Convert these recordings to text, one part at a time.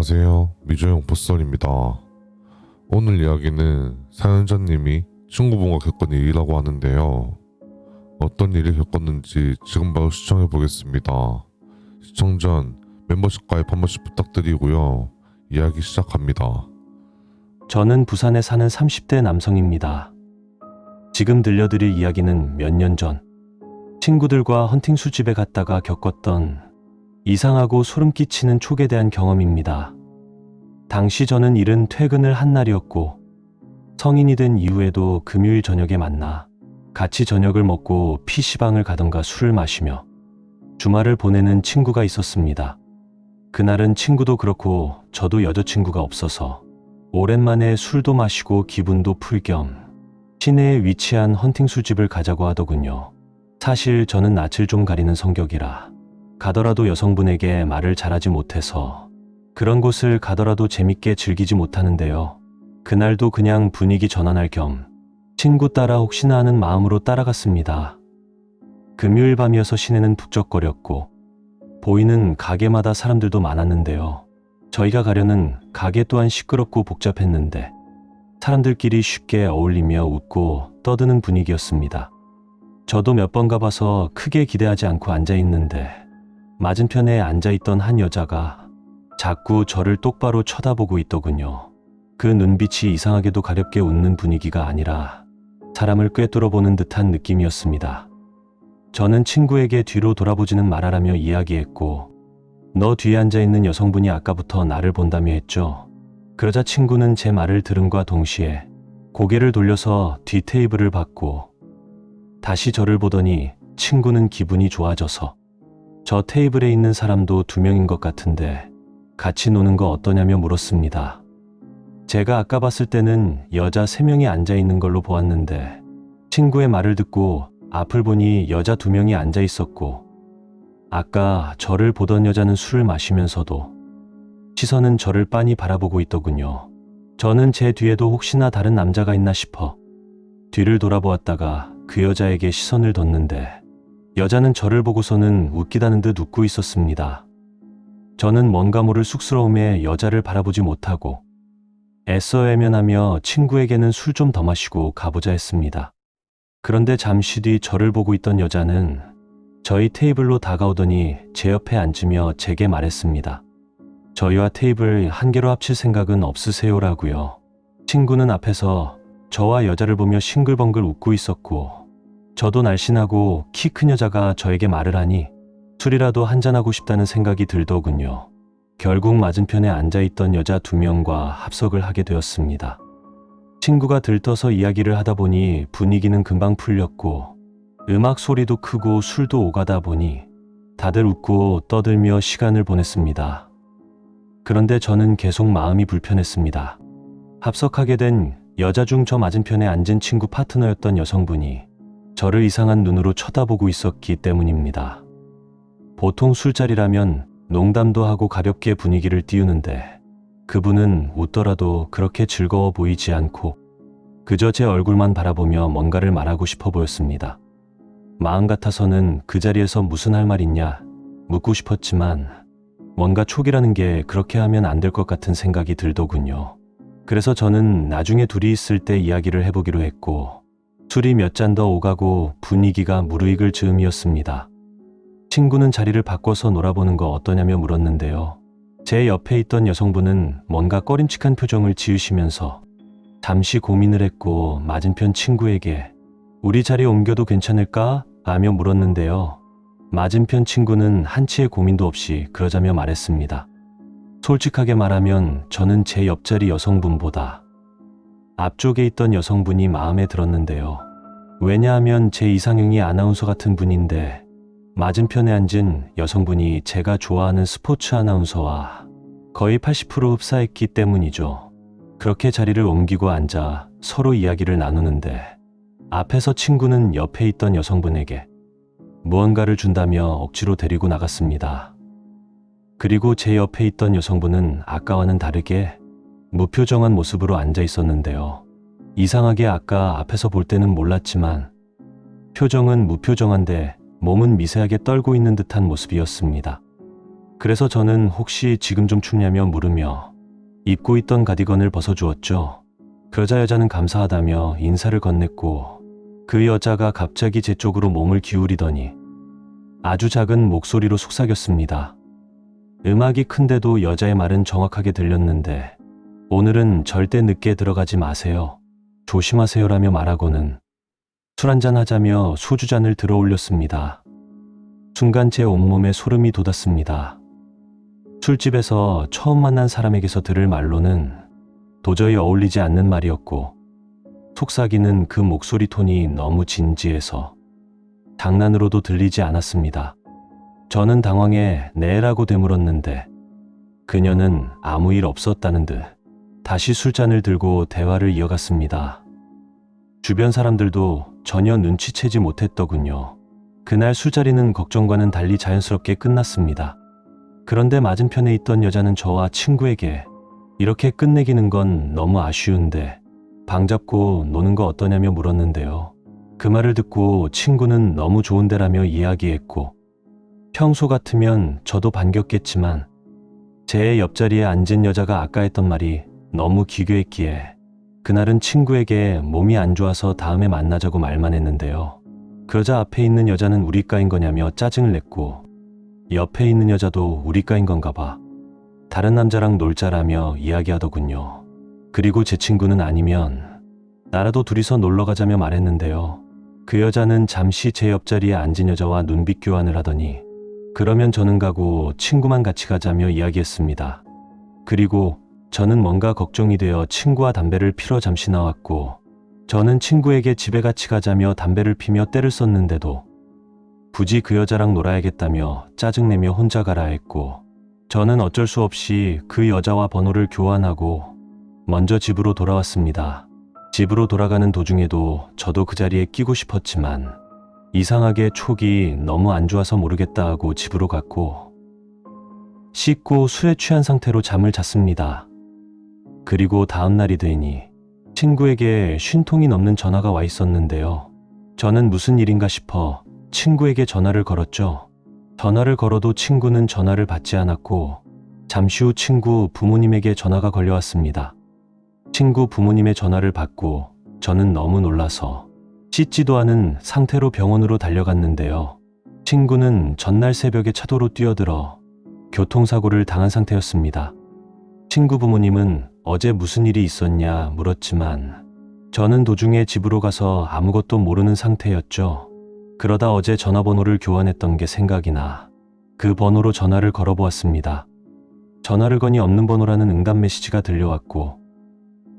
안녕하세요. 미조형 보썰입니다. 오늘 이야기는 사연자님이 친구분과 겪은 일이라고 하는데요. 어떤 일을 겪었는지 지금 바로 시청해 보겠습니다. 시청 전 멤버십 가입 한 번씩 부탁드리고요. 이야기 시작합니다. 저는 부산에 사는 30대 남성입니다. 지금 들려드릴 이야기는 몇 년 전 친구들과 헌팅 술집에 갔다가 겪었던 이상하고 소름 끼치는 촉에 대한 경험입니다. 당시 저는 이른 퇴근을 한 날이었고 성인이 된 이후에도 금요일 저녁에 만나 같이 저녁을 먹고 PC방을 가던가 술을 마시며 주말을 보내는 친구가 있었습니다. 그날은 친구도 그렇고 저도 여자친구가 없어서 오랜만에 술도 마시고 기분도 풀 겸 시내에 위치한 헌팅 술집을 가자고 하더군요. 사실 저는 낯을 좀 가리는 성격이라 가더라도 여성분에게 말을 잘하지 못해서 그런 곳을 가더라도 재밌게 즐기지 못하는데요. 그날도 그냥 분위기 전환할 겸 친구 따라 혹시나 하는 마음으로 따라갔습니다. 금요일 밤이어서 시내는 북적거렸고 보이는 가게마다 사람들도 많았는데요. 저희가 가려는 가게 또한 시끄럽고 복잡했는데 사람들끼리 쉽게 어울리며 웃고 떠드는 분위기였습니다. 저도 몇 번 가봐서 크게 기대하지 않고 앉아있는데 맞은편에 앉아있던 한 여자가 자꾸 저를 똑바로 쳐다보고 있더군요. 그 눈빛이 이상하게도 가렵게 웃는 분위기가 아니라 사람을 꿰뚫어보는 듯한 느낌이었습니다. 저는 친구에게 뒤로 돌아보지는 말아라며 이야기했고 너 뒤에 앉아있는 여성분이 아까부터 나를 본다며 했죠. 그러자 친구는 제 말을 들음과 동시에 고개를 돌려서 뒤 테이블을 봤고 다시 저를 보더니 친구는 기분이 좋아져서 저 테이블에 있는 사람도 2명인 것 같은데 같이 노는 거 어떠냐며 물었습니다. 제가 아까 봤을 때는 여자 3명이 앉아있는 걸로 보았는데 친구의 말을 듣고 앞을 보니 여자 2명이 앉아있었고 아까 저를 보던 여자는 술을 마시면서도 시선은 저를 빤히 바라보고 있더군요. 저는 제 뒤에도 혹시나 다른 남자가 있나 싶어 뒤를 돌아보았다가 그 여자에게 시선을 뒀는데 여자는 저를 보고서는 웃기다는 듯 웃고 있었습니다. 저는 뭔가 모를 쑥스러움에 여자를 바라보지 못하고 애써 외면하며 친구에게는 술 좀 더 마시고 가보자 했습니다. 그런데 잠시 뒤 저를 보고 있던 여자는 저희 테이블로 다가오더니 제 옆에 앉으며 제게 말했습니다. 저희와 테이블 한 개로 합칠 생각은 없으세요라고요. 친구는 앞에서 저와 여자를 보며 싱글벙글 웃고 있었고 저도 날씬하고 키 큰 여자가 저에게 말을 하니 술이라도 한잔하고 싶다는 생각이 들더군요. 결국 맞은편에 앉아있던 여자 2명과 합석을 하게 되었습니다. 친구가 들떠서 이야기를 하다 보니 분위기는 금방 풀렸고 음악 소리도 크고 술도 오가다 보니 다들 웃고 떠들며 시간을 보냈습니다. 그런데 저는 계속 마음이 불편했습니다. 합석하게 된 여자 중 저 맞은편에 앉은 친구 파트너였던 여성분이 저를 이상한 눈으로 쳐다보고 있었기 때문입니다. 보통 술자리라면 농담도 하고 가볍게 분위기를 띄우는데 그분은 웃더라도 그렇게 즐거워 보이지 않고 그저 제 얼굴만 바라보며 뭔가를 말하고 싶어 보였습니다. 마음 같아서는 그 자리에서 무슨 할 말 있냐 묻고 싶었지만 뭔가 촉이라는 게 그렇게 하면 안 될 것 같은 생각이 들더군요. 그래서 저는 나중에 둘이 있을 때 이야기를 해보기로 했고 술이 몇 잔 더 오가고 분위기가 무르익을 즈음이었습니다. 친구는 자리를 바꿔서 놀아보는 거 어떠냐며 물었는데요. 제 옆에 있던 여성분은 뭔가 꺼림칙한 표정을 지으시면서 잠시 고민을 했고 맞은편 친구에게 우리 자리에 옮겨도 괜찮을까? 라며 물었는데요. 맞은편 친구는 한치의 고민도 없이 그러자며 말했습니다. 솔직하게 말하면 저는 제 옆자리 여성분보다 앞쪽에 있던 여성분이 마음에 들었는데요. 왜냐하면 제 이상형이 아나운서 같은 분인데 맞은편에 앉은 여성분이 제가 좋아하는 스포츠 아나운서와 거의 80% 흡사했기 때문이죠. 그렇게 자리를 옮기고 앉아 서로 이야기를 나누는데 앞에서 친구는 옆에 있던 여성분에게 무언가를 준다며 억지로 데리고 나갔습니다. 그리고 제 옆에 있던 여성분은 아까와는 다르게 무표정한 모습으로 앉아 있었는데요. 이상하게 아까 앞에서 볼 때는 몰랐지만 표정은 무표정한데 몸은 미세하게 떨고 있는 듯한 모습이었습니다. 그래서 저는 혹시 지금 좀 춥냐며 물으며 입고 있던 가디건을 벗어주었죠. 그러자 여자는 감사하다며 인사를 건넸고 그 여자가 갑자기 제 쪽으로 몸을 기울이더니 아주 작은 목소리로 속삭였습니다. 음악이 큰데도 여자의 말은 정확하게 들렸는데 오늘은 절대 늦게 들어가지 마세요. 조심하세요라며 말하고는 술 한잔 하자며 소주잔을 들어 올렸습니다. 순간 제 온몸에 소름이 돋았습니다. 술집에서 처음 만난 사람에게서 들을 말로는 도저히 어울리지 않는 말이었고 속삭이는 그 목소리 톤이 너무 진지해서 장난으로도 들리지 않았습니다. 저는 당황해 네라고 되물었는데 그녀는 아무 일 없었다는 듯 다시 술잔을 들고 대화를 이어갔습니다. 주변 사람들도 전혀 눈치채지 못했더군요. 그날 술자리는 걱정과는 달리 자연스럽게 끝났습니다. 그런데 맞은편에 있던 여자는 저와 친구에게 이렇게 끝내기는 건 너무 아쉬운데 방 잡고 노는 거 어떠냐며 물었는데요. 그 말을 듣고 친구는 너무 좋은데라며 이야기했고 평소 같으면 저도 반겼겠지만 제 옆자리에 앉은 여자가 아까 했던 말이 너무 기괴했기에 그날은 친구에게 몸이 안 좋아서 다음에 만나자고 말만 했는데요. 그러자 앞에 있는 여자는 우리과인 거냐며 짜증을 냈고 옆에 있는 여자도 우리과인 건가 봐. 다른 남자랑 놀자라며 이야기하더군요. 그리고 제 친구는 아니면 나라도 둘이서 놀러 가자며 말했는데요. 그 여자는 잠시 제 옆자리에 앉은 여자와 눈빛 교환을 하더니 그러면 저는 가고 친구만 같이 가자며 이야기했습니다. 그리고 저는 뭔가 걱정이 되어 친구와 담배를 피러 잠시 나왔고 저는 친구에게 집에 같이 가자며 담배를 피며 때를 썼는데도 굳이 그 여자랑 놀아야겠다며 짜증내며 혼자 가라 했고 저는 어쩔 수 없이 그 여자와 번호를 교환하고 먼저 집으로 돌아왔습니다. 집으로 돌아가는 도중에도 저도 그 자리에 끼고 싶었지만 이상하게 촉이 너무 안 좋아서 모르겠다 하고 집으로 갔고 씻고 술에 취한 상태로 잠을 잤습니다. 그리고 다음 날이 되니 친구에게 50통이 넘는 전화가 와 있었는데요. 저는 무슨 일인가 싶어 친구에게 전화를 걸었죠. 전화를 걸어도 친구는 전화를 받지 않았고 잠시 후 친구 부모님에게 전화가 걸려왔습니다. 친구 부모님의 전화를 받고 저는 너무 놀라서 씻지도 않은 상태로 병원으로 달려갔는데요. 친구는 전날 새벽에 차도로 뛰어들어 교통사고를 당한 상태였습니다. 친구 부모님은 어제 무슨 일이 있었냐 물었지만 저는 도중에 집으로 가서 아무것도 모르는 상태였죠. 그러다 어제 전화번호를 교환했던 게 생각이 나 그 번호로 전화를 걸어보았습니다. 전화를 거니 없는 번호라는 응답 메시지가 들려왔고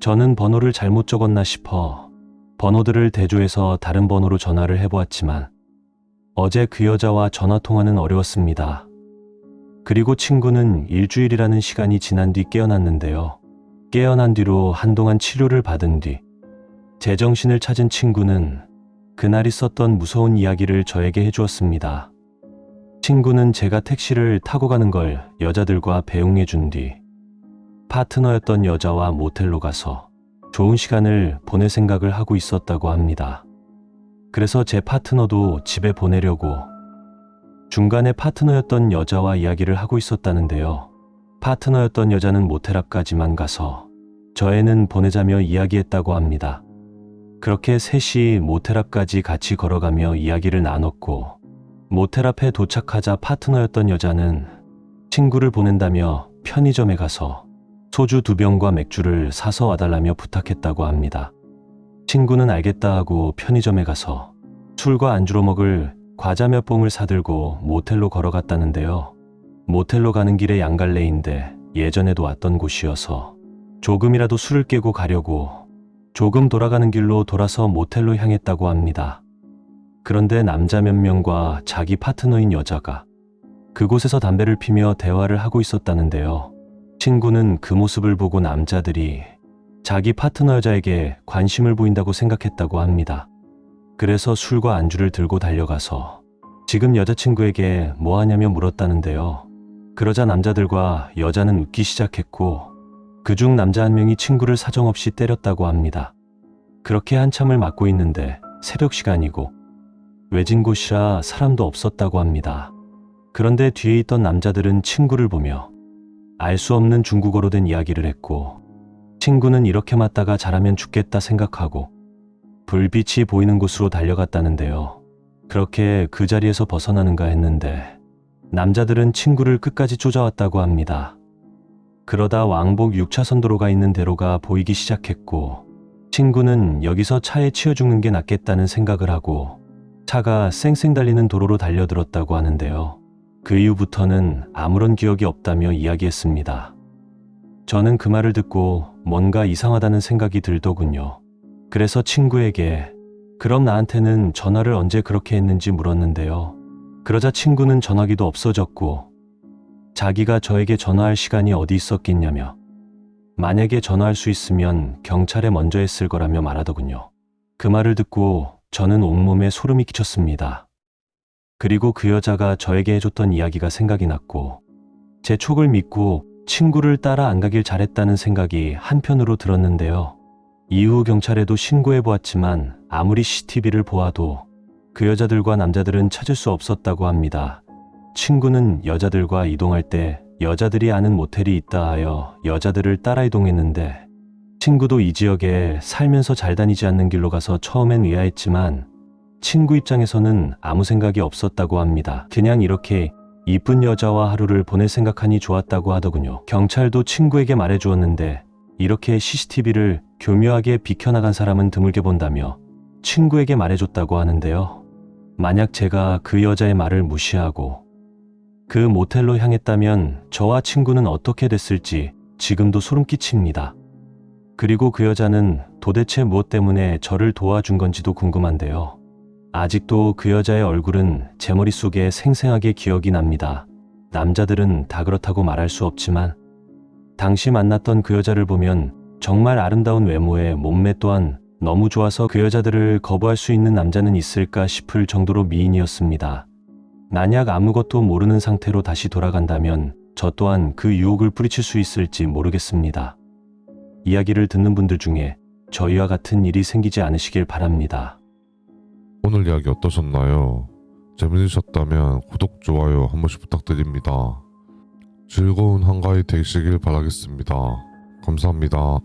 저는 번호를 잘못 적었나 싶어 번호들을 대조해서 다른 번호로 전화를 해보았지만 어제 그 여자와 전화통화는 어려웠습니다. 그리고 친구는 일주일이라는 시간이 지난 뒤 깨어났는데요. 깨어난 뒤로 한동안 치료를 받은 뒤 제정신을 찾은 친구는 그날 있었던 무서운 이야기를 저에게 해주었습니다. 친구는 제가 택시를 타고 가는 걸 여자들과 배웅해 준 뒤 파트너였던 여자와 모텔로 가서 좋은 시간을 보낼 생각을 하고 있었다고 합니다. 그래서 제 파트너도 집에 보내려고 중간에 파트너였던 여자와 이야기를 하고 있었다는데요. 파트너였던 여자는 모텔 앞까지만 가서 저애는 보내자며 이야기했다고 합니다. 그렇게 셋이 모텔 앞까지 같이 걸어가며 이야기를 나눴고 모텔 앞에 도착하자 파트너였던 여자는 친구를 보낸다며 편의점에 가서 소주 2병과 맥주를 사서 와달라며 부탁했다고 합니다. 친구는 알겠다 하고 편의점에 가서 술과 안주로 먹을 과자 몇 봉을 사들고 모텔로 걸어갔다는데요. 모텔로 가는 길에 양갈래인데 예전에도 왔던 곳이어서 조금이라도 술을 깨고 가려고 조금 돌아가는 길로 돌아서 모텔로 향했다고 합니다. 그런데 남자 몇 명과 자기 파트너인 여자가 그곳에서 담배를 피며 대화를 하고 있었다는데요. 친구는 그 모습을 보고 남자들이 자기 파트너 여자에게 관심을 보인다고 생각했다고 합니다. 그래서 술과 안주를 들고 달려가서 지금 여자친구에게 뭐 하냐며 물었다는데요. 그러자 남자들과 여자는 웃기 시작했고 그중 남자 한 명이 친구를 사정없이 때렸다고 합니다. 그렇게 한참을 맞고 있는데 새벽 시간이고 외진 곳이라 사람도 없었다고 합니다. 그런데 뒤에 있던 남자들은 친구를 보며 알 수 없는 중국어로 된 이야기를 했고, 친구는 이렇게 맞다가 잘하면 죽겠다 생각하고 불빛이 보이는 곳으로 달려갔다는데요. 그렇게 그 자리에서 벗어나는가 했는데 남자들은 친구를 끝까지 쫓아왔다고 합니다. 그러다 왕복 6차선 도로가 있는 대로가 보이기 시작했고, 친구는 여기서 차에 치여 죽는 게 낫겠다는 생각을 하고 차가 쌩쌩 달리는 도로로 달려들었다고 하는데요. 그 이후부터는 아무런 기억이 없다며 이야기했습니다. 저는 그 말을 듣고 뭔가 이상하다는 생각이 들더군요. 그래서 친구에게 그럼 나한테는 전화를 언제 그렇게 했는지 물었는데요. 그러자 친구는 전화기도 없어졌고 자기가 저에게 전화할 시간이 어디 있었겠냐며 만약에 전화할 수 있으면 경찰에 먼저 했을 거라며 말하더군요. 그 말을 듣고 저는 온몸에 소름이 끼쳤습니다. 그리고 그 여자가 저에게 해줬던 이야기가 생각이 났고 제 촉을 믿고 친구를 따라 안 가길 잘했다는 생각이 한편으로 들었는데요. 이후 경찰에도 신고해 보았지만 아무리 CCTV를 보아도 그 여자들과 남자들은 찾을 수 없었다고 합니다. 친구는 여자들과 이동할 때 여자들이 아는 모텔이 있다 하여 여자들을 따라 이동했는데, 친구도 이 지역에 살면서 잘 다니지 않는 길로 가서 처음엔 의아했지만 친구 입장에서는 아무 생각이 없었다고 합니다. 그냥 이렇게 이쁜 여자와 하루를 보낼 생각하니 좋았다고 하더군요. 경찰도 친구에게 말해주었는데 이렇게 CCTV를 교묘하게 비켜나간 사람은 드물게 본다며 친구에게 말해줬다고 하는데요. 만약 제가 그 여자의 말을 무시하고 그 모텔로 향했다면 저와 친구는 어떻게 됐을지 지금도 소름 끼칩니다. 그리고 그 여자는 도대체 무엇 때문에 저를 도와준 건지도 궁금한데요. 아직도 그 여자의 얼굴은 제 머릿속에 생생하게 기억이 납니다. 남자들은 다 그렇다고 말할 수 없지만 당시 만났던 그 여자를 보면 정말 아름다운 외모에 몸매 또한 너무 좋아서 그 여자들을 거부할 수 있는 남자는 있을까 싶을 정도로 미인이었습니다. 만약 아무것도 모르는 상태로 다시 돌아간다면 저 또한 그 유혹을 뿌리칠 수 있을지 모르겠습니다. 이야기를 듣는 분들 중에 저희와 같은 일이 생기지 않으시길 바랍니다. 오늘 이야기 어떠셨나요? 재밌으셨다면 구독, 좋아요 한 번씩 부탁드립니다. 즐거운 한가위 되시길 바라겠습니다. 감사합니다.